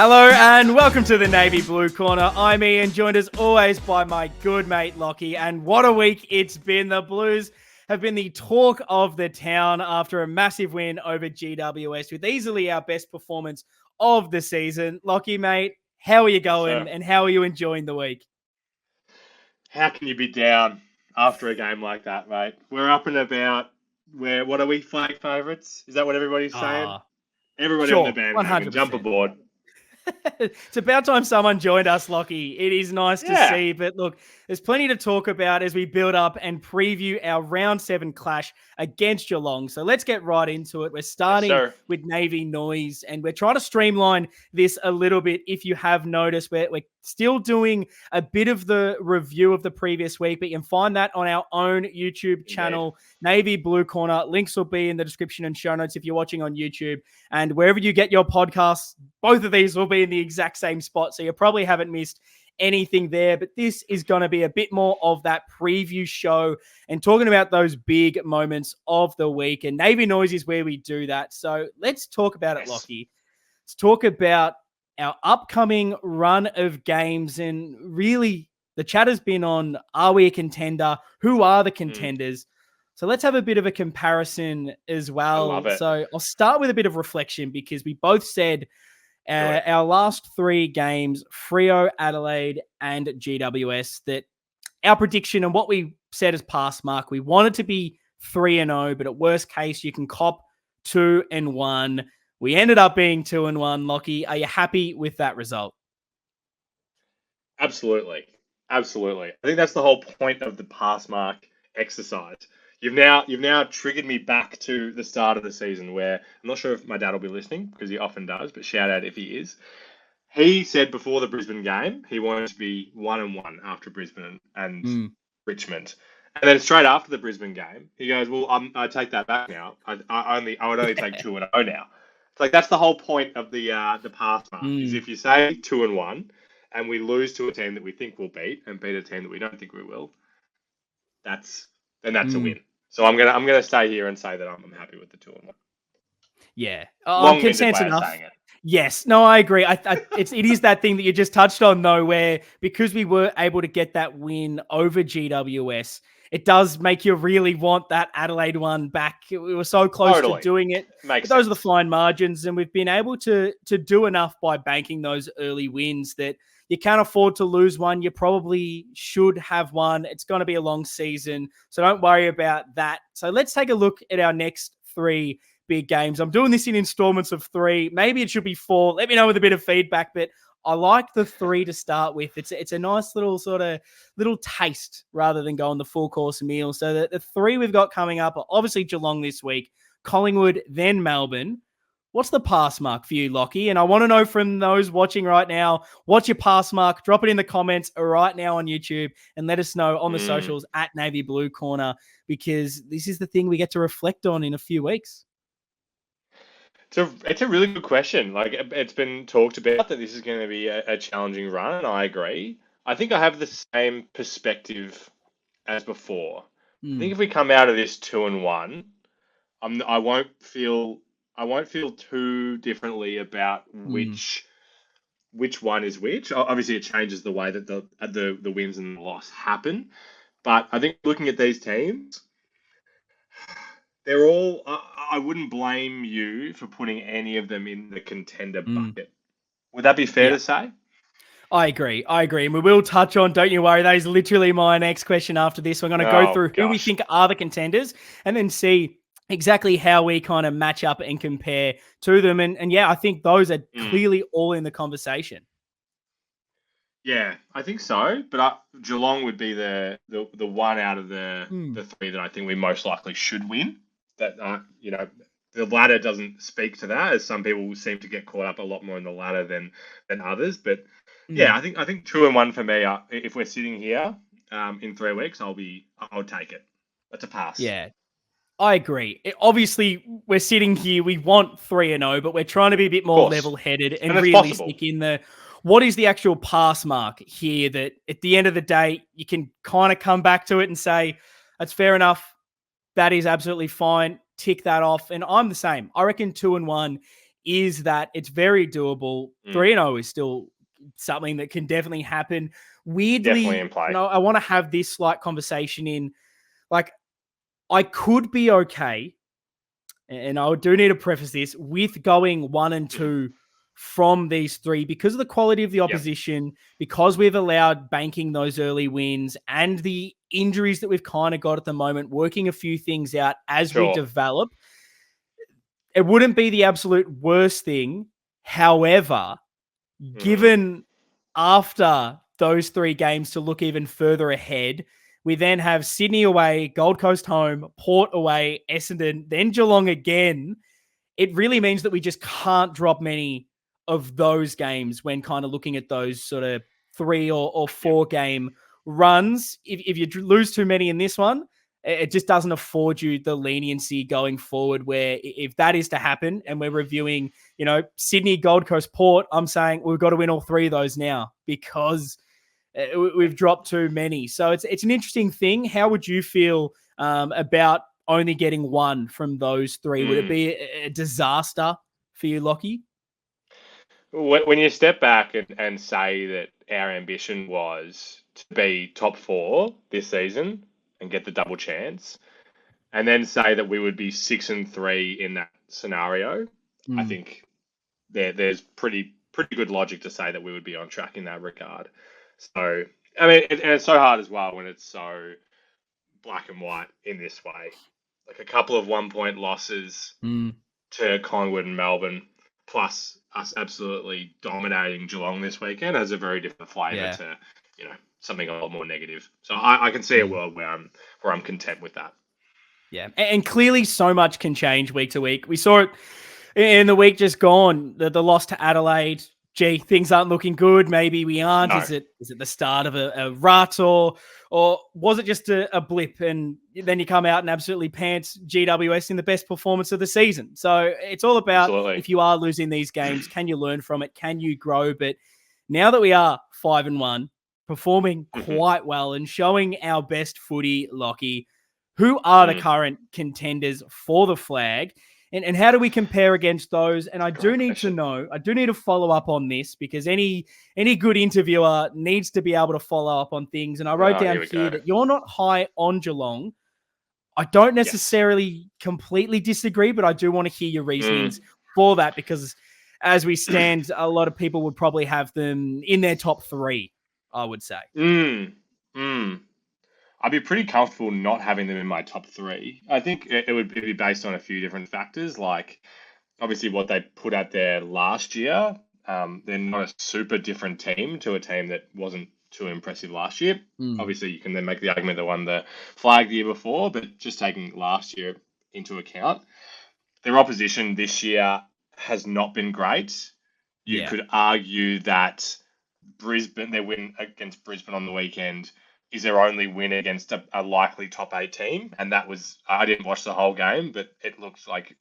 Hello and welcome to the Navy Blue Corner. I'm Ian, joined as always by my good mate Lockie. And what a week it's been. The Blues have been the talk of the town after a massive win over GWS with easily our best performance of the season. Lockie, mate, how are you going and how are you enjoying the week? How can you be down after a game like that, mate? We're up and about. What are we, flag favourites? Is that what everybody's saying? Everybody on the Sure, bandwagon, 100%. jump aboard. It's about time someone joined us, Lockie. It is nice to Yeah. see. But look, there's plenty to talk about as we build up and preview our round 7 clash against Geelong. So let's get right into it. We're starting with Navy Noise, and we're trying to streamline this a little bit. If you have noticed, we're still doing a bit of the review of the previous week, but you can find that on our own YouTube channel, Navy Blue Corner. Links will be in the description and show notes if you're watching on YouTube. And wherever you get your podcasts, both of these will be in the exact same spot. So you probably haven't missed anything there. But this is going to be a bit more of that preview show and talking about those big moments of the week. And Navy Noise is where we do that. So let's talk about it, Lockie. Let's talk about our upcoming run of games. And really, the chat has been on, are we a contender? Who are the contenders? So let's have a bit of a comparison as well. I love it. So I'll start with a bit of reflection because we both said our last 3 games, Freo, Adelaide, and GWS, that our prediction and what we said as pass mark, we wanted to be 3-0, but at worst case, you can cop 2-1. We ended up being 2-1. Lockie, are you happy with that result? Absolutely. I think that's the whole point of the pass mark exercise. You've now triggered me back to the start of the season where I'm not sure if my dad will be listening because he often does, but shout out if he is. He said before the Brisbane game he wanted to be 1-1 after Brisbane and Richmond, and then straight after the Brisbane game he goes, "Well, I take that back now. I would only take 2-0 now." It's like that's the whole point of the pass mark is if you say 2-1 and we lose to a team that we think we'll beat and beat a team that we don't think we will, that's a win. So I'm gonna stay here and say that I'm happy with the 2-1. Yeah, Long-winded way of saying it. Yes, no, I agree. It is that thing that you just touched on though, where because we were able to get that win over GWS, it does make you really want that Adelaide one back. We were so close to doing it. Those are the fine margins, and we've been able to do enough by banking those early wins that you can't afford to lose one. You probably should have one. It's going to be a long season, so don't worry about that. So let's take a look at our next 3 big games. I'm doing this in installments of 3. Maybe it should be 4. Let me know with a bit of feedback, but I like the 3 to start with. It's a nice little taste rather than going the full course meal. So the 3 we've got coming up are obviously Geelong this week, Collingwood, then Melbourne. What's the pass mark for you, Lockie? And I want to know from those watching right now, what's your pass mark? Drop it in the comments right now on YouTube and let us know on the socials at Navy Blue Corner, because this is the thing we get to reflect on in a few weeks. It's a really good question. Like, it's been talked about that this is going to be a challenging run, and I agree. I think I have the same perspective as before. I think if we come out of this 2-1, I won't feel too differently about which one is which. Obviously, it changes the way that the wins and the loss happen. But I think looking at these teams, they're all. I wouldn't blame you for putting any of them in the contender bucket. Would that be fair to say? I agree. And we will touch on, don't you worry, that is literally my next question after this. We're going to go through who we think are the contenders and then see exactly how we kind of match up and compare to them. And yeah, I think those are clearly all in the conversation. Yeah, I think so. But Geelong would be the one out of the 3 that I think we most likely should win. That the ladder doesn't speak to that, as some people seem to get caught up a lot more in the ladder than others. But yeah, I think 2-1 for me. If we're sitting here in 3 weeks, I'll take it. That's a pass. Yeah, I agree. Obviously, we're sitting here. We want 3-0, but we're trying to be a bit more level-headed and realistic in what is the actual pass mark here, that at the end of the day, you can kind of come back to it and say, that's fair enough. That is absolutely fine. Tick that off. And I'm the same. I reckon 2-1 is that it's very doable. 3-0 is still something that can definitely happen. Weirdly, Definitely in play. I want to have this slight conversation in, like, I could be okay, and I do need to preface this, with going 1 and 2 from these 3 because of the quality of the opposition, because we've allowed banking those early wins and the injuries that we've kind of got at the moment, working a few things out as we develop. It wouldn't be the absolute worst thing. However, given after those 3 games to look even further ahead, we then have Sydney away, Gold Coast home, Port away, Essendon, then Geelong again. It really means that we just can't drop many of those games when kind of looking at those sort of 3 or 4 game runs. If you lose too many in this one, it just doesn't afford you the leniency going forward, where if that is to happen and we're reviewing, Sydney, Gold Coast, Port, I'm saying we've got to win all 3 of those now because we've dropped too many. So it's an interesting thing. How would you feel about only getting 1 from those 3? Would it be a disaster for you, Lockie? When you step back and say that our ambition was to be top 4 this season and get the double chance, and then say that we would be 6 and 3 in that scenario, I think there's pretty good logic to say that we would be on track in that regard. So, I mean, and it's so hard as well when it's so black and white in this way. Like a couple of 1-point losses to Collingwood and Melbourne, plus us absolutely dominating Geelong this weekend, has a very different flavour to, something a lot more negative. So I can see a world where I'm content with that. Yeah, and clearly so much can change week to week. We saw it in the week just gone, the loss to Adelaide. Gee, things aren't looking good. Maybe we aren't. No. Is it the start of a rut, or was it just a blip? And then you come out and absolutely pants GWS in the best performance of the season. So it's all about, if you are losing these games, can you learn from it? Can you grow? But now that we are 5-1, performing quite well and showing our best footy, Lockie, who are the current contenders for the flag? And how do we compare against those? And I do need to follow up on this, because any good interviewer needs to be able to follow up on things. And I wrote down here that you're not high on Geelong. I don't necessarily completely disagree, but I do want to hear your reasonings for that, because as we stand, a lot of people would probably have them in their top 3, I would say. I'd be pretty comfortable not having them in my top 3. I think it would be based on a few different factors, like obviously what they put out there last year. They're not a super different team to a team that wasn't too impressive last year. Obviously, you can then make the argument they won the flag the year before, but just taking last year into account, their opposition this year has not been great. You could argue that Brisbane, their win against Brisbane on the weekend, is their only win against a likely top 8 team. And that was, I didn't watch the whole game, but it looks like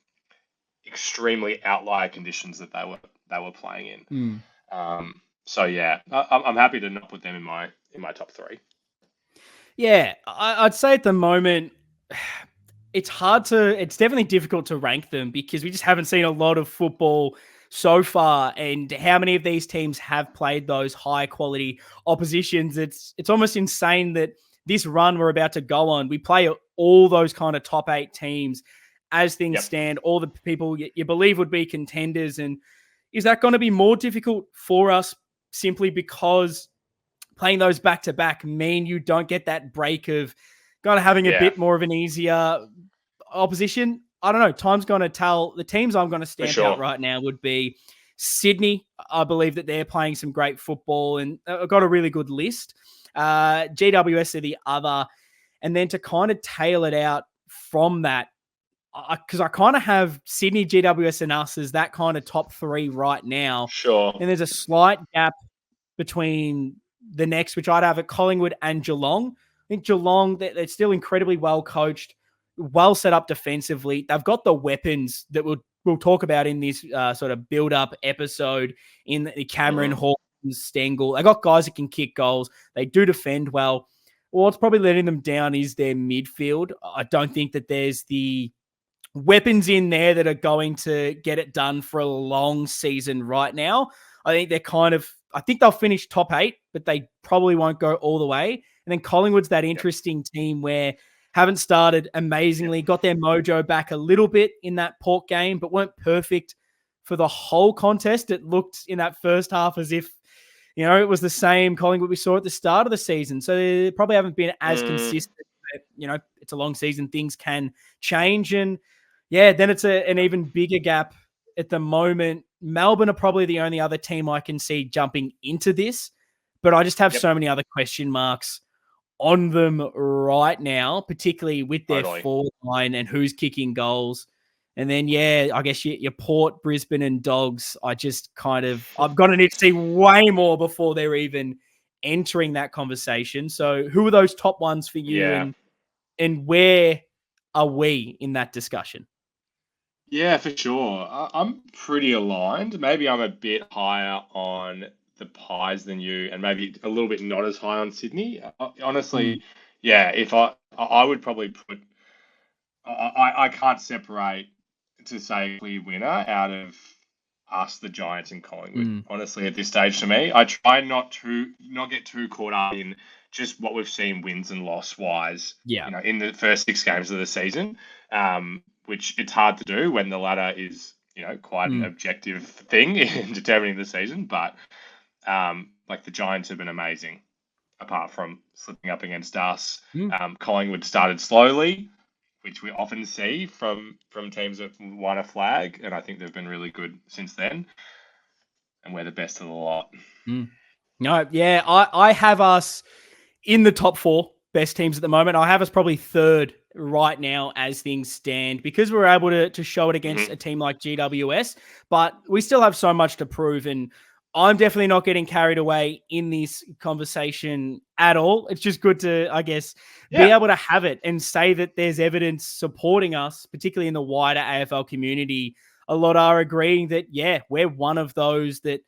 extremely outlier conditions that they were playing in. So yeah, I'm happy to not put them in my top 3. Yeah, I'd say at the moment, it's definitely difficult to rank them, because we just haven't seen a lot of football so far, and how many of these teams have played those high quality oppositions. It's almost insane that this run we're about to go on, we play all those kind of top 8 teams as things stand, all the people you believe would be contenders. And is that going to be more difficult for us simply because playing those back to back mean you don't get that break of kind of having a bit more of an easier opposition? I don't know. Time's going to tell. The teams I'm going to stamp out right now would be Sydney. I believe that they're playing some great football, and I've got a really good list. GWS are the other. And then to kind of tail it out from that, because I kind of have Sydney, GWS, and us as that kind of top 3 right now. Sure. And there's a slight gap between the next, which I'd have at Collingwood and Geelong. I think Geelong, they're still incredibly well coached, well set up defensively. They've got the weapons that we'll talk about in this sort of build-up episode in the Cameron, Hawkins, Stengel. They got guys that can kick goals. They do defend well. What's probably letting them down is their midfield. I don't think that there's the weapons in there that are going to get it done for a long season right now. I think I think they'll finish top 8, but they probably won't go all the way. And then Collingwood's that interesting team where haven't started amazingly, got their mojo back a little bit in that Port game, but weren't perfect for the whole contest. It looked in that first half as if, it was the same Collingwood we saw at the start of the season. So they probably haven't been as consistent. But, it's a long season. Things can change. And then it's an even bigger gap at the moment. Melbourne are probably the only other team I can see jumping into this, but I just have so many other question marks on them right now, particularly with their forward line and who's kicking goals. And then, I guess your Port, Brisbane, and Dogs, I'm going to need to see way more before they're even entering that conversation. So who are those top ones for you, and where are we in that discussion? Yeah, for sure. I'm pretty aligned. Maybe I'm a bit higher on the Pies than you, and maybe a little bit not as high on Sydney. Honestly, if I would probably put, I can't separate to say a clear winner out of us, the Giants, and Collingwood. Honestly, at this stage, to me, I try not get too caught up in just what we've seen wins and loss wise. In the first 6 games of the season, which it's hard to do when the ladder is quite an objective thing in determining the season. But the Giants have been amazing, apart from slipping up against us. Collingwood started slowly, which we often see from teams that won a flag, and I think they've been really good since then. And we're the best of the lot. No, I have us in the top 4 best teams at the moment. I have us probably 3rd right now as things stand, because we're able to show it against a team like GWS, but we still have so much to prove, and I'm definitely not getting carried away in this conversation at all. It's just good to, I guess, be able to have it and say that there's evidence supporting us, particularly in the wider AFL community. A lot are agreeing that, we're one of those that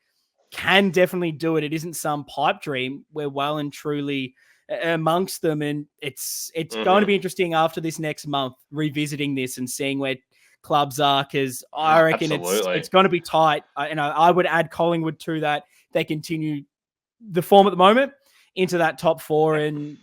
can definitely do it. It isn't some pipe dream. We're well and truly amongst them. And it's going to be interesting after this next month, revisiting this and seeing where clubs are, because I reckon it's going to be tight. I would add Collingwood to that. They continue the form at the moment into that top 4, and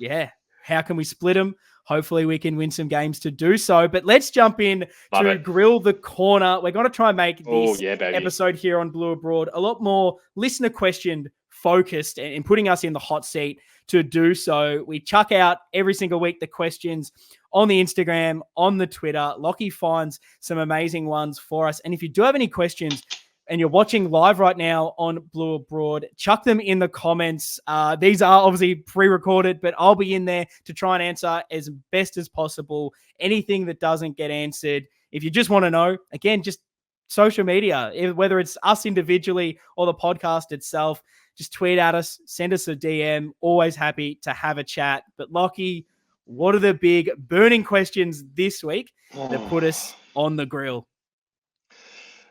how can we split them? Hopefully we can win some games to do so. But let's jump in to Grill the Corner. We're going to try and make this episode here on Blue Abroad a lot more listener question focused and putting us in the hot seat to do so. We chuck out every single week the questions on the Instagram, on the Twitter. Lockie finds some amazing ones for us. And if you do have any questions and you're watching live right now on Blue Abroad, chuck them in the comments. These are obviously pre-recorded, but I'll be in there to try and answer as best as possible anything that doesn't get answered. If you just want to know, again, just social media, whether it's us individually or the podcast itself, just tweet at us, send us a DM. Always happy to have a chat. But Lockie, what are the big burning questions this week that put us on the grill?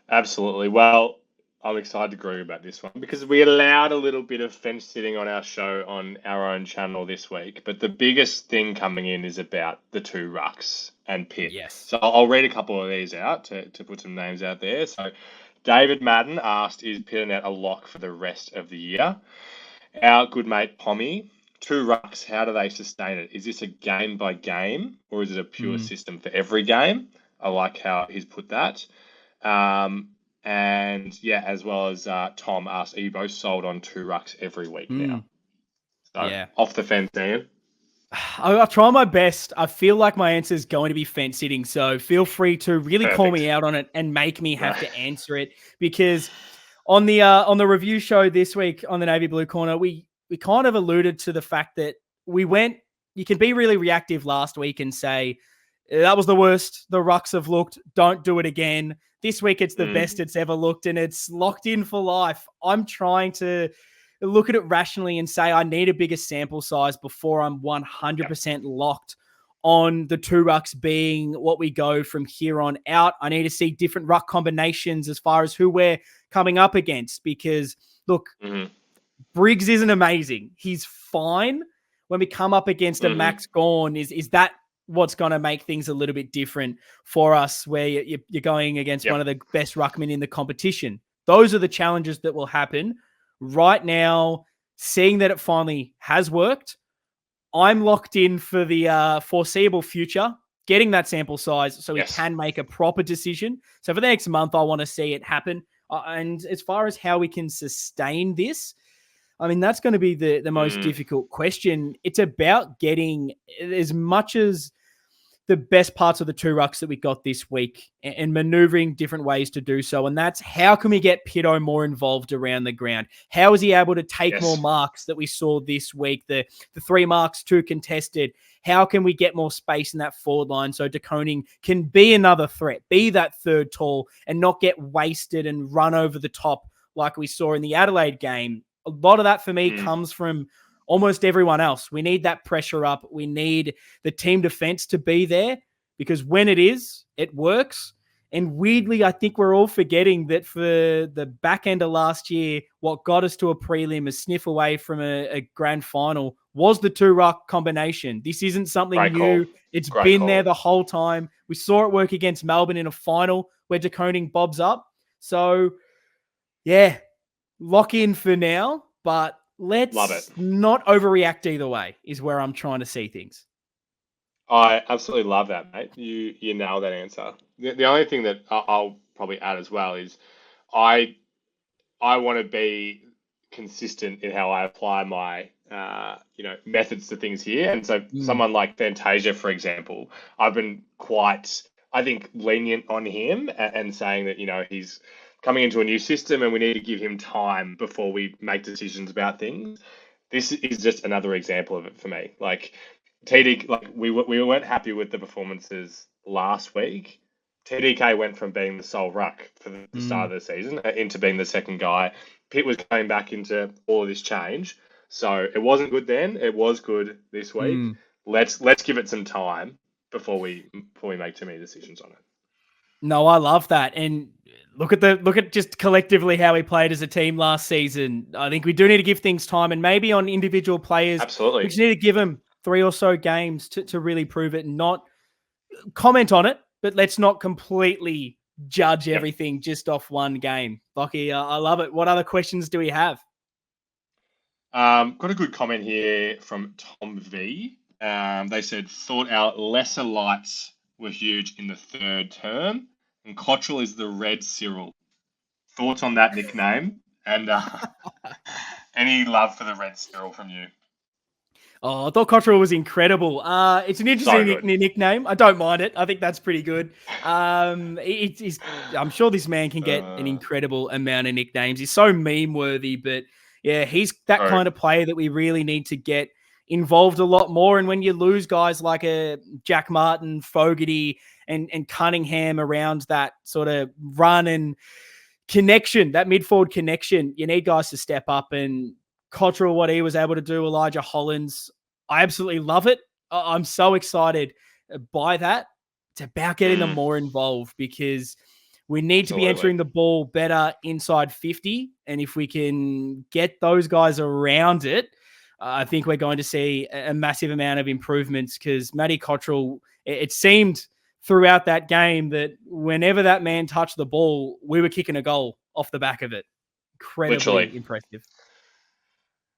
Absolutely. Well, I'm excited to agree about this one because we allowed a little bit of fence sitting on our show on our own channel this week. But the biggest thing coming in is about the 2 rucks and Pitt. Yes. So I'll read a couple of these out to put some names out there. So David Madden asked, is Pitternet a lock for the rest of the year? Our good mate Pommy, 2 rucks, how do they sustain it? Is this a game by game or is it a pure system for every game? I like how he's put that. And as well as Tom asked, are you both sold on 2 rucks every week now? So off the fence, Ian. I'll try my best. I feel like my answer is going to be fence sitting, so feel free to really call me out on it and make me have to answer it, because on the review show this week on the Navy Blue Corner, we kind of alluded to the fact that you can be really reactive last week and say, that was the worst the rucks have looked, don't do it again. This week it's the best it's ever looked, and it's locked in for life. I'm trying to look at it rationally and say I need a bigger sample size before I'm 100% locked on the 2 rucks being what we go from here on out. I need to see different ruck combinations as far as who we're coming up against, because look, Briggs isn't amazing. He's fine. When we come up against a Max Gawn, is that what's going to make things a little bit different for us, where you're going against one of the best ruckmen in the competition. Those are the challenges that will happen. Right now, seeing that it finally has worked, I'm locked in for the foreseeable future, getting that sample size so we can make a proper decision. So for the next month, I want to see it happen. And as far as how we can sustain this, I mean, that's going to be the most difficult question. It's about getting as much as the best parts of the two rucks that we got this week and maneuvering different ways to do so. And that's how can we get Pitto more involved around the ground? How is he able to take more marks that we saw this week? The 3 marks, 2 contested. How can we get more space in that forward line so De Koning can be another threat, be that third tall and not get wasted and run over the top like we saw in the Adelaide game? A lot of that for me comes from almost everyone else. We need that pressure up. We need the team defense to be there, because when it is, it works. And weirdly, I think we're all forgetting that for the back end of last year, what got us to a prelim, a sniff away from a grand final, was the 2-ruck combination. This isn't something new. It's been there the whole time. We saw it work against Melbourne in a final where De Koning bobs up. So, yeah, lock in for now, but let's not overreact either way, is where I'm trying to see things. I absolutely love that, mate. You nailed that answer. The only thing that I'll probably add as well is I want to be consistent in how I apply my methods to things here. And so someone like Fantasia, for example, I've been quite, I think, lenient on him and saying that, he's coming into a new system and we need to give him time before we make decisions about things. This is just another example of it for me. Like TD, like we weren't happy with the performances last week. TDK went from being the sole ruck for the start of the season into being the second guy. Pitt was going back into all of this change. So it wasn't good then. It was good this week. Let's give it some time before we make too many decisions on it. No, I love that. And look at just collectively how we played as a team last season. I think we do need to give things time, and maybe on individual players, absolutely, we just need to give them 3 or so games to really prove it and not comment on it, but let's not completely judge everything just off one game. Lockie, I love it. What other questions do we have? Got a good comment here from Tom V. They said, thought our lesser lights were huge in the third term, and Cottrell is the Red Cyril. Thoughts on that nickname, and any love for the Red Cyril from you? Oh, I thought Cottrell was incredible. It's an interesting nickname. I don't mind it. I think that's pretty good. I'm sure this man can get an incredible amount of nicknames. He's so meme worthy, but yeah, he's that kind of player that we really need to get involved a lot more. And when you lose guys like a Jack Martin, Fogarty, and Cunningham around that sort of run and connection, that mid-forward connection, you need guys to step up. And Cottrell, what he was able to do, Elijah Hollins, I absolutely love it. I'm so excited by that. It's about getting them more involved, because we need to be entering the ball better inside 50. And if we can get those guys around it, I think we're going to see a massive amount of improvements, because Matty Cottrell, it seemed throughout that game that whenever that man touched the ball, we were kicking a goal off the back of it. Incredibly impressive.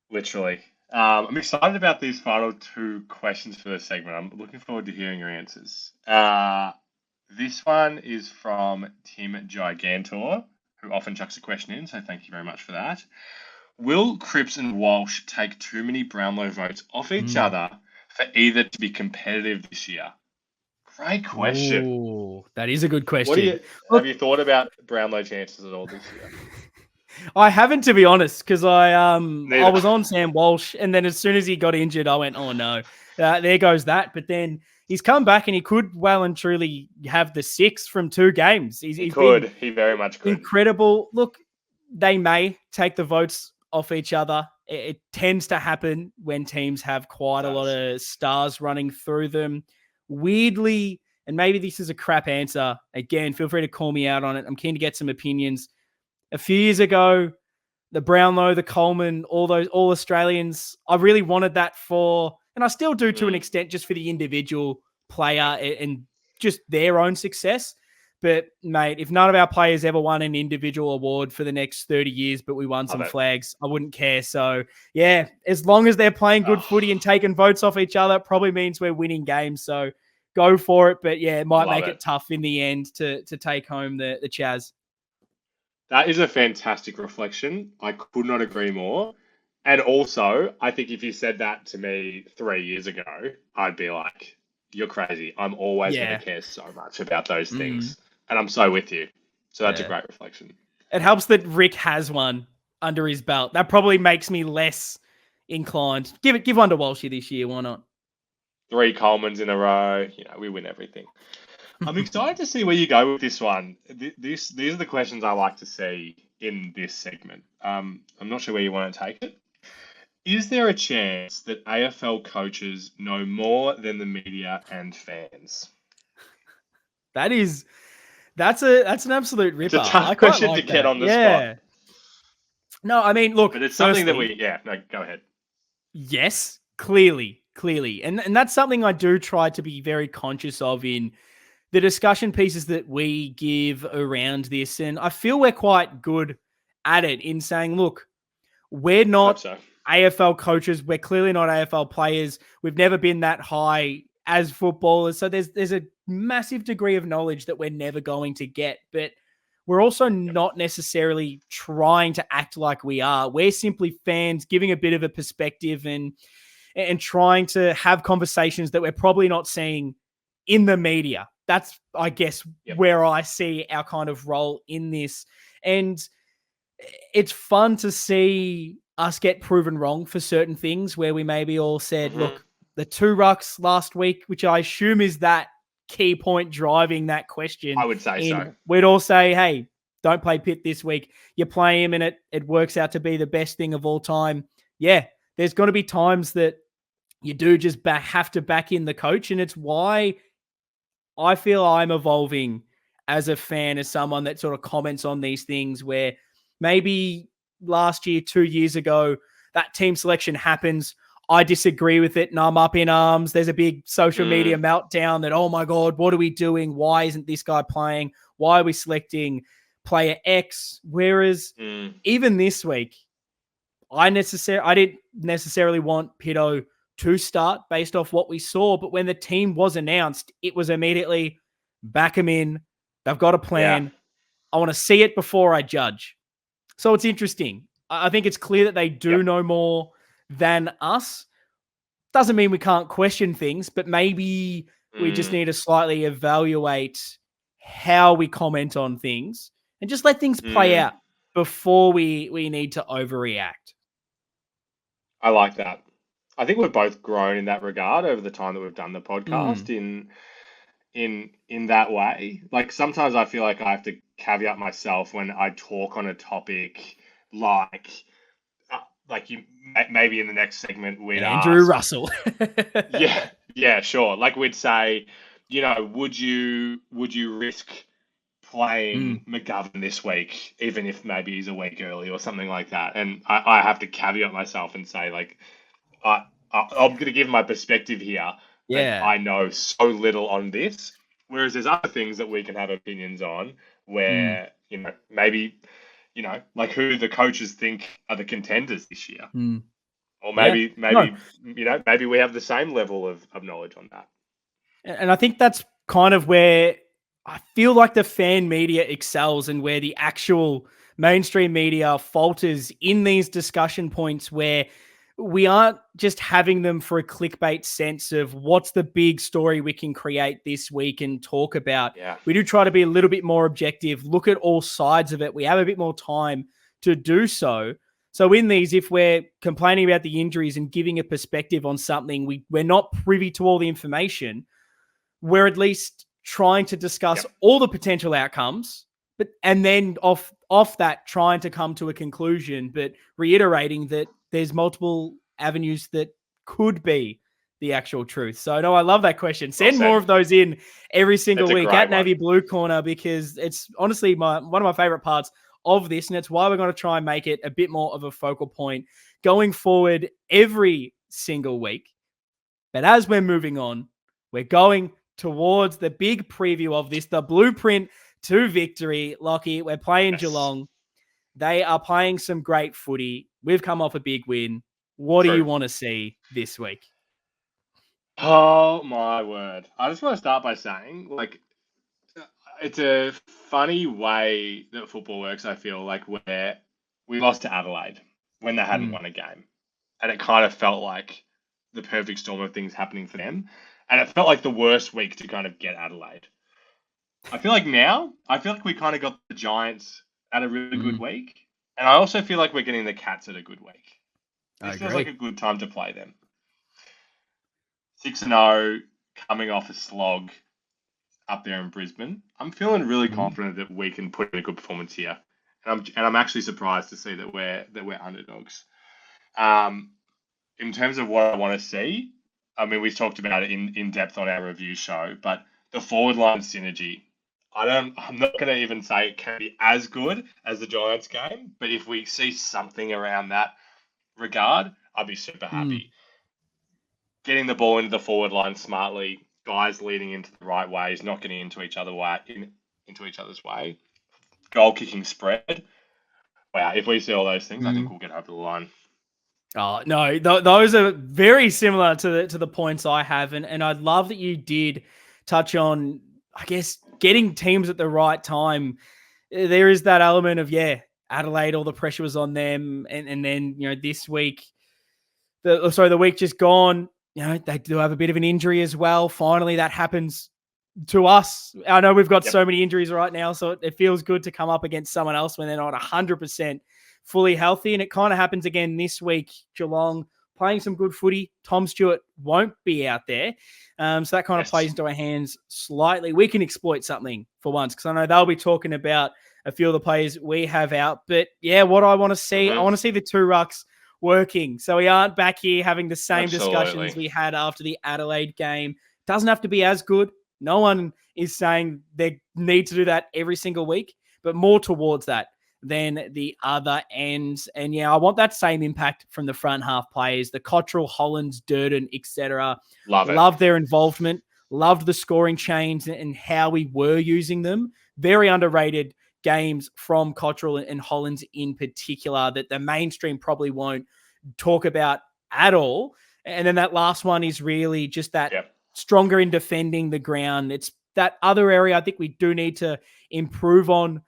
Literally. I'm excited about these final 2 questions for this segment. I'm looking forward to hearing your answers. This one is from Tim Gigantor, who often chucks a question in, so thank you very much for that. Will Cripps and Walsh take too many Brownlow votes off each other for either to be competitive this year? Great question. Ooh, that is a good question. Have you thought about Brownlow chances at all this year? I haven't, to be honest, because I was on Sam Walsh, and then as soon as he got injured, I went, oh no, there goes that. But then he's come back, and he could well and truly have the 6 from 2 games. He very much could. Incredible. Look, they may take the votes off each other. It tends to happen when teams have quite a lot of stars running through them. Weirdly, and maybe this is a crap answer, again, feel free to call me out on it. I'm keen to get some opinions. A few years ago, the Brownlow, the Coleman, all Australians, I really wanted that for, and I still do to an extent, just for the individual player and just their own success. But, mate, if none of our players ever won an individual award for the next 30 years, but we won some flags, I wouldn't care. So, yeah, as long as they're playing good footy and taking votes off each other, it probably means we're winning games. So go for it. But, yeah, it might make it tough in the end to take home the Chaz. That is a fantastic reflection. I could not agree more. And also, I think if you said that to me 3 years ago, I'd be like, you're crazy. I'm always going to care so much about those things. And I'm so with you. So that's a great reflection. It helps that Rick has one under his belt. That probably makes me less inclined. Give one to Walshy this year. Why not? 3 Colemans in a row. We win everything. I'm excited to see where you go with this one. These are the questions I like to see in this segment. I'm not sure where you want to take it. Is there a chance that AFL coaches know more than the media and fans? That's an absolute ripper. It's a tough question to get on the spot. No, I mean, look, but it's something that go ahead. Yes, clearly. And that's something I do try to be very conscious of in the discussion pieces that we give around this. And I feel we're quite good at it in saying, look, we're not AFL coaches. We're clearly not AFL players. We've never been that high as footballers. So there's a massive degree of knowledge that we're never going to get. But we're also not necessarily trying to act like we are. We're simply fans giving a bit of a perspective and trying to have conversations that we're probably not seeing in the media. That's, I guess, where I see our kind of role in this. And it's fun to see us get proven wrong for certain things where we maybe all said, look, the 2 rucks last week, which I assume is that key point driving that question. I would say so. We'd all say, hey, don't play Pitt this week. You play him and it works out to be the best thing of all time. Yeah, there's going to be times that you do just have to back in the coach. And it's why I feel I'm evolving as a fan, as someone that sort of comments on these things where maybe last year, 2 years ago, that team selection happens. I disagree with it and I'm up in arms. There's a big social media meltdown that, oh my God, what are we doing? Why isn't this guy playing? Why are we selecting player X? Whereas even this week, I didn't necessarily want Pitto to start based off what we saw. But when the team was announced, it was immediately back them in. They've got a plan. Yeah. I want to see it before I judge. So it's interesting. I think it's clear that they do know more than us. Doesn't mean we can't question things, but maybe we just need to slightly evaluate how we comment on things and just let things play out before we need to overreact. I like that. I think we've both grown in that regard over the time that we've done the podcast in that way. Like sometimes I feel like I have to caveat myself when I talk on a topic like you maybe in the next segment we'd Andrew ask, Russell. yeah, sure. Like we'd say, would you risk playing McGovern this week, even if maybe he's a week early or something like that? And I have to caveat myself and say, like, I'm going to give my perspective here. Yeah. I know so little on this, whereas there's other things that we can have opinions on where, maybe, like who the coaches think are the contenders this year. Or maybe we have the same level of knowledge on that. And I think that's kind of where I feel like the fan media excels and where the actual mainstream media falters in these discussion points where we aren't just having them for a clickbait sense of what's the big story we can create this week and talk about. Yeah. We do try to be a little bit more objective, look at all sides of it. We have a bit more time to do so. So in these, if we're complaining about the injuries and giving a perspective on something, we're not privy to all the information, we're at least trying to discuss all the potential outcomes, and then off that, trying to come to a conclusion, but reiterating that there's multiple avenues that could be the actual truth. So, no, I love that question. Send more of those in every single week at Navy Blue Corner, because it's honestly one of my favorite parts of this, and it's why we're going to try and make it a bit more of a focal point going forward every single week. But as we're moving on, we're going towards the big preview of this, the blueprint to victory. Lockie, we're playing Geelong. They are playing some great footy. We've come off a big win. What do you want to see this week? Oh, my word. I just want to start by saying, like, it's a funny way that football works, I feel like, where we lost to Adelaide when they hadn't won a game. And it kind of felt like the perfect storm of things happening for them. And it felt like the worst week to kind of get Adelaide. I feel like we kind of got the Giants at a really good week. And I also feel like we're getting the Cats at a good week. This feels like a good time to play them. 6-0, coming off a slog up there in Brisbane. I'm feeling really confident that we can put in a good performance here. And I'm actually surprised to see that we're underdogs. In terms of what I want to see, I mean, we've talked about it in depth on our review show, but the forward line synergy, I'm not going to even say it can be as good as the Giants game, but if we see something around that regard, I'd be super happy. Getting the ball into the forward line smartly, guys leading into the right ways, not getting into each other's way, goal kicking spread. Wow, if we see all those things, I think we'll get over the line. Oh no, those are very similar to the points I have, and I love that you did touch on, I guess, getting teams at the right time. There is that element of Adelaide, all the pressure was on them, and then this week, the week just gone, they do have a bit of an injury as well. Finally, that happens to us. I know we've got so many injuries right now, so it feels good to come up against someone else when they're not 100% fully healthy. And it kind of happens again this week. Geelong playing some good footy. Tom Stewart won't be out there. So that kind of plays into our hands slightly. We can exploit something for once, because I know they'll be talking about a few of the players we have out. But what I want to see, I want to see the two rucks working. So we aren't back here having the same discussions we had after the Adelaide game. Doesn't have to be as good. No one is saying they need to do that every single week, but more towards that than the other ends. And I want that same impact from the front half players, the Cottrell, Hollands, Durden, etc. Love their involvement. Loved the scoring chains and how we were using them. Very underrated games from Cottrell and Hollands in particular that the mainstream probably won't talk about at all. And then that last one is really just that stronger in defending the ground. It's that other area I think we do need to improve on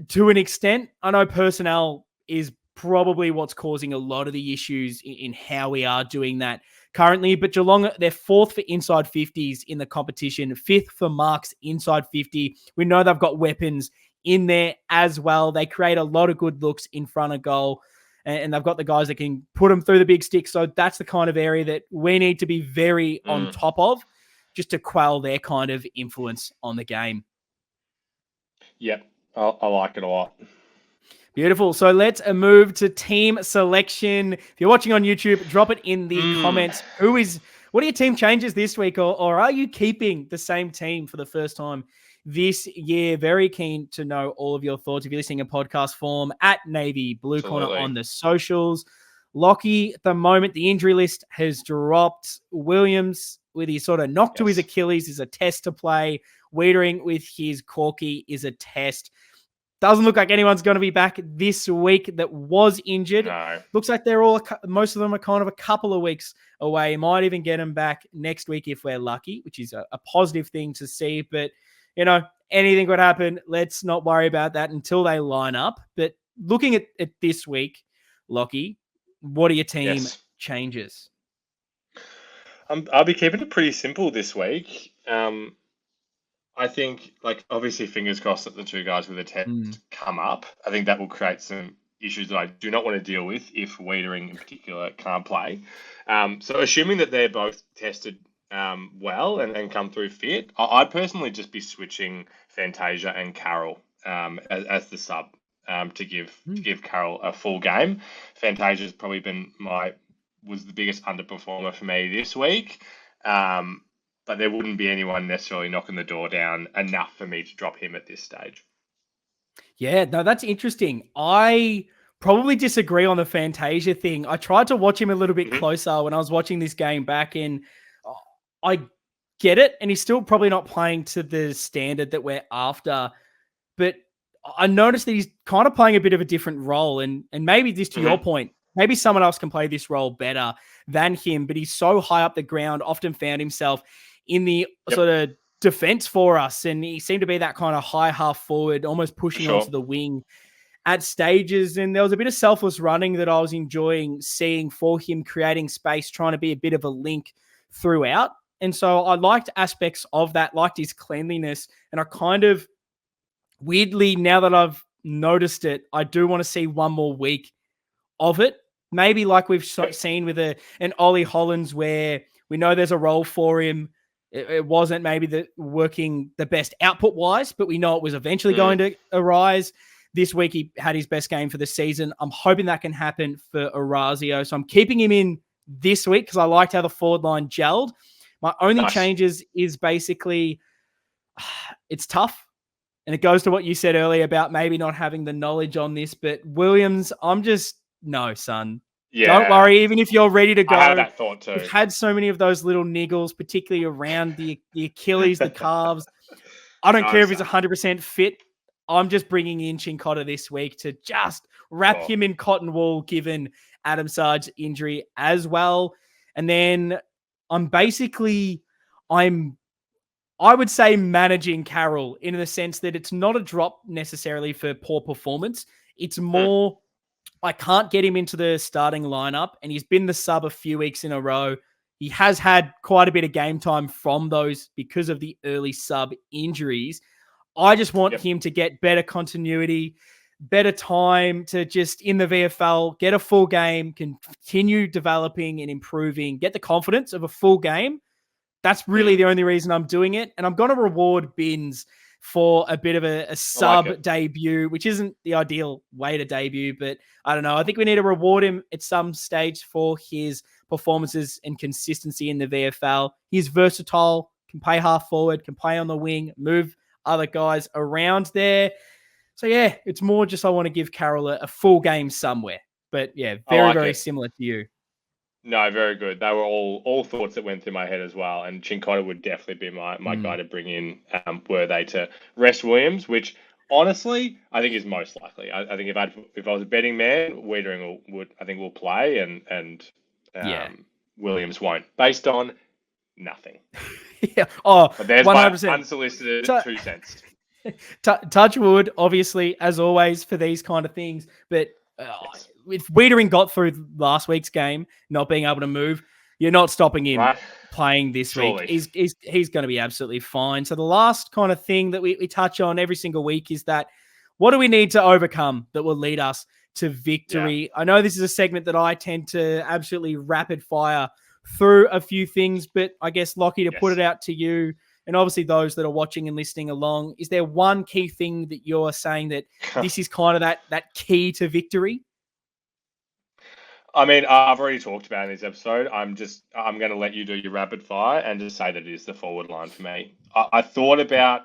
to an extent. I know personnel is probably what's causing a lot of the issues in how we are doing that currently, but Geelong, they're 4th for inside 50s in the competition, 5th for marks inside 50. We know they've got weapons in there as well. They create a lot of good looks in front of goal, and they've got the guys that can put them through the big stick. So that's the kind of area that we need to be very on top of, just to quell their kind of influence on the game. Yep, I like it a lot. Beautiful. So let's move to team selection. If you're watching on YouTube, drop it in the comments. What are your team changes this week, or are you keeping the same team for the first time this year? Very keen to know all of your thoughts. If you're listening in podcast form, at Navy Blue Corner on the socials. Lockie, at the moment, the injury list has dropped. Williams, with his sort of knock to his Achilles, is a test to play. Wiedering with his corky is a test. Doesn't look like anyone's going to be back this week that was injured. No. Looks like most of them are kind of a couple of weeks away. Might even get them back next week if we're lucky, which is a positive thing to see. But, anything could happen. Let's not worry about that until they line up. But looking at this week, Lockie, what are your team changes? I'll be keeping it pretty simple this week. I think, obviously, fingers crossed that the two guys with a test come up. I think that will create some issues that I do not want to deal with if Wiedering in particular can't play. So assuming that they're both tested well and come through fit, I'd personally just be switching Fantasia and Carroll as the sub to give Carroll a full game. Fantasia's probably was the biggest underperformer for me this week. But there wouldn't be anyone necessarily knocking the door down enough for me to drop him at this stage. Yeah, no, that's interesting. I probably disagree on the Fantasia thing. I tried to watch him a little bit closer when I was watching this game back, and I get it, and he's still probably not playing to the standard that we're after. But I noticed that he's kind of playing a bit of a different role, and maybe this, to your point, maybe someone else can play this role better than him, but he's so high up the ground, often found himself in the sort of defense for us, and he seemed to be that kind of high half forward, almost pushing onto the wing at stages. And there was a bit of selfless running that I was enjoying seeing for him, creating space, trying to be a bit of a link throughout. And so I liked aspects of that, liked his cleanliness, and I kind of weirdly, now that I've noticed it, I do want to see one more week of it. Maybe like we've seen with an Ollie Hollands, where we know there's a role for him. It wasn't maybe working the best output wise, but we know it was eventually going to arise. This week he had his best game for the season. I'm hoping that can happen for Orazio. So I'm keeping him in this week because I liked how the forward line gelled. My only changes is basically it's tough. And it goes to what you said earlier about maybe not having the knowledge on this, but Williams, no, son. Yeah. Don't worry, even if you're ready to go. I had that thought too. We've had so many of those little niggles, particularly around the Achilles, the calves. I don't care if he's 100% fit. I'm just bringing in Cincotta this week to just wrap him in cotton wool, given Adam Sarge's injury as well. And then I would say managing Carroll in the sense that it's not a drop necessarily for poor performance. It's more, I can't get him into the starting lineup, and he's been the sub a few weeks in a row. He has had quite a bit of game time from those because of the early sub injuries. I just want him to get better continuity, better time to just in the VFL, get a full game, continue developing and improving, get the confidence of a full game. That's really the only reason I'm doing it. And I'm going to reward Binns for a bit of a sub debut, which isn't the ideal way to debut, but I don't know. I think we need to reward him at some stage for his performances and consistency in the VFL. He's versatile, can play half forward, can play on the wing, move other guys around there. So yeah, it's more just I want to give Carroll a full game somewhere. But yeah, very similar to you. No, very good. They were all thoughts that went through my head as well. And Cincotta would definitely be my guy to bring in were they to rest Williams, which honestly I think is most likely. I think if I was a betting man, Wiedering will play and Williams won't, based on nothing. Yeah. Oh, but there's 100%. My unsolicited 2 cents. Touch wood, obviously, as always for these kind of things, but. If Wiedering got through last week's game, not being able to move, you're not stopping him playing this week. He's going to be absolutely fine. So the last kind of thing that we touch on every single week is that what do we need to overcome that will lead us to victory? Yeah. I know this is a segment that I tend to absolutely rapid fire through a few things, but I guess, Lockie, to put it out to you, and obviously those that are watching and listening along, is there one key thing that you're saying that this is kind of that key to victory? I mean, I've already talked about it in this episode. I'm going to let you do your rapid fire and just say that it is the forward line for me. I thought about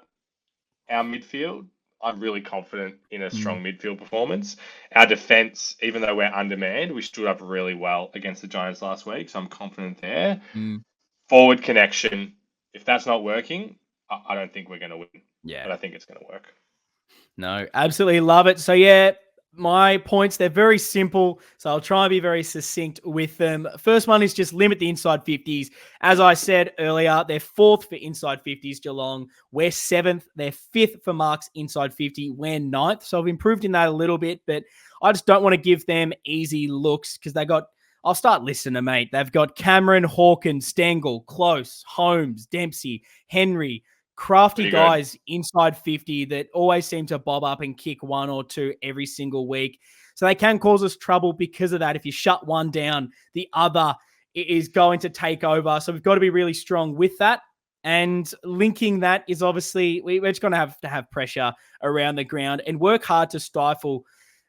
our midfield. I'm really confident in a strong midfield performance. Our defense, even though we're undermanned, we stood up really well against the Giants last week, so I'm confident there. Forward connection, if that's not working, I don't think we're going to win. Yeah, but I think it's going to work. No, absolutely love it. So yeah, my points, they're very simple, so I'll try and be very succinct with them. First one is just limit the inside 50s. As I said earlier, they're 4th for inside 50s, Geelong. We're 7th. They're 5th for marks inside 50. We're 9th. So I've improved in that a little bit, but I just don't want to give them easy looks because I'll start listening, mate. They've got Cameron, Hawkins, Stengel, Close, Holmes, Dempsey, Henry, crafty guys inside 50 that always seem to bob up and kick 1 or 2 every single week. So they can cause us trouble because of that. If you shut one down, the other is going to take over. So we've got to be really strong with that. And linking that is obviously, we're just going to have pressure around the ground and work hard to stifle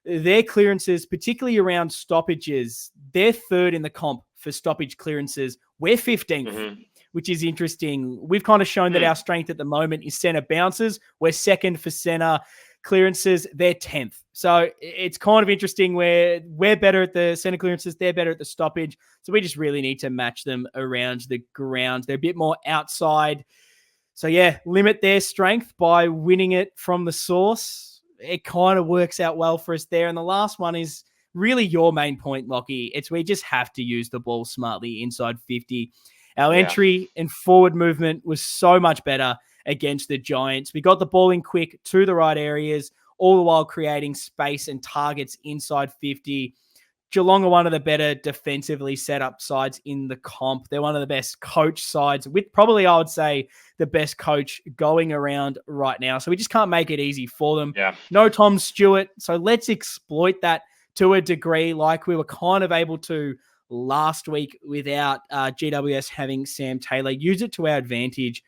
their clearances, particularly around stoppages. They're 3rd in the comp for stoppage clearances. We're 15th. Which is interesting. We've kind of shown that our strength at the moment is center bounces. We're 2nd for center clearances, they're 10th. So it's kind of interesting where we're better at the center clearances, they're better at the stoppage. So we just really need to match them around the ground. They're a bit more outside. So yeah, limit their strength by winning it from the source. It kind of works out well for us there. And the last one is really your main point, Lockie. It's we just have to use the ball smartly inside 50. Our entry and forward movement was so much better against the Giants. We got the ball in quick to the right areas, all the while creating space and targets inside 50. Geelong are one of the better defensively set up sides in the comp. They're one of the best coach sides, with probably, I would say, the best coach going around right now. So we just can't make it easy for them. Yeah. No Tom Stewart. So let's exploit that to a degree, like we were kind of able to last week without GWS having Sam Taylor. Use it to our advantage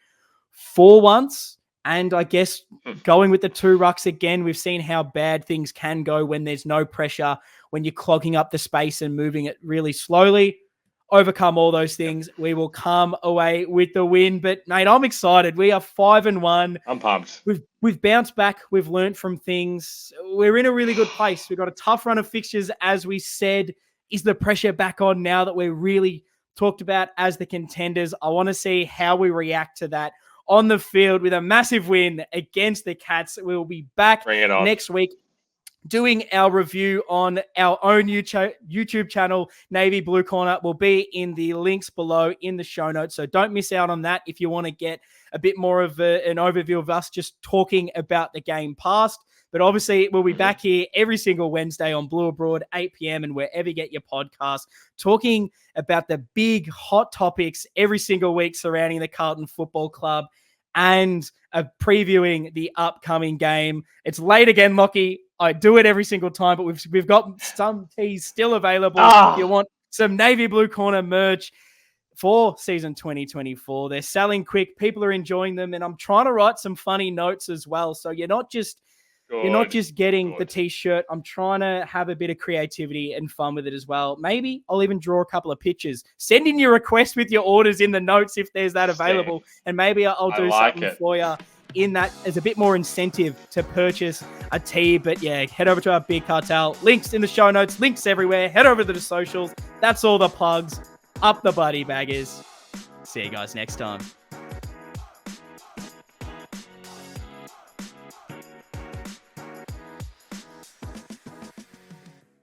for once. And I guess going with the 2 rucks again, we've seen how bad things can go when there's no pressure, when you're clogging up the space and moving it really slowly. Overcome all those things. We will come away with the win. But, mate, I'm excited. We are 5-1. I'm pumped. We've bounced back. We've learned from things. We're in a really good place. We've got a tough run of fixtures, as we said. Is the pressure back on now that we're really talked about as the contenders? I want to see how we react to that on the field with a massive win against the Cats. We'll be back next week doing our review on our own YouTube channel. Navy Blue Corner will be in the links below in the show notes. So don't miss out on that if you want to get a bit more of an overview of us just talking about the game past. But obviously, we'll be back here every single Wednesday on Blue Abroad, 8 p.m. and wherever you get your podcast, talking about the big hot topics every single week surrounding the Carlton Football Club and previewing the upcoming game. It's late again, Lockie. I do it every single time, but we've got some teas still available. If you want some Navy Blue Corner merch for season 2024, they're selling quick. People are enjoying them, and I'm trying to write some funny notes as well. So you're not just getting the t-shirt. I'm trying to have a bit of creativity and fun with it as well. Maybe I'll even draw a couple of pictures. Send in your request with your orders in the notes if there's that available. And maybe I'll do something for you in that as a bit more incentive to purchase a tee. But yeah, head over to our Big Cartel. Links in the show notes. Links everywhere. Head over to the socials. That's all the plugs. Up the buddy baggers. See you guys next time.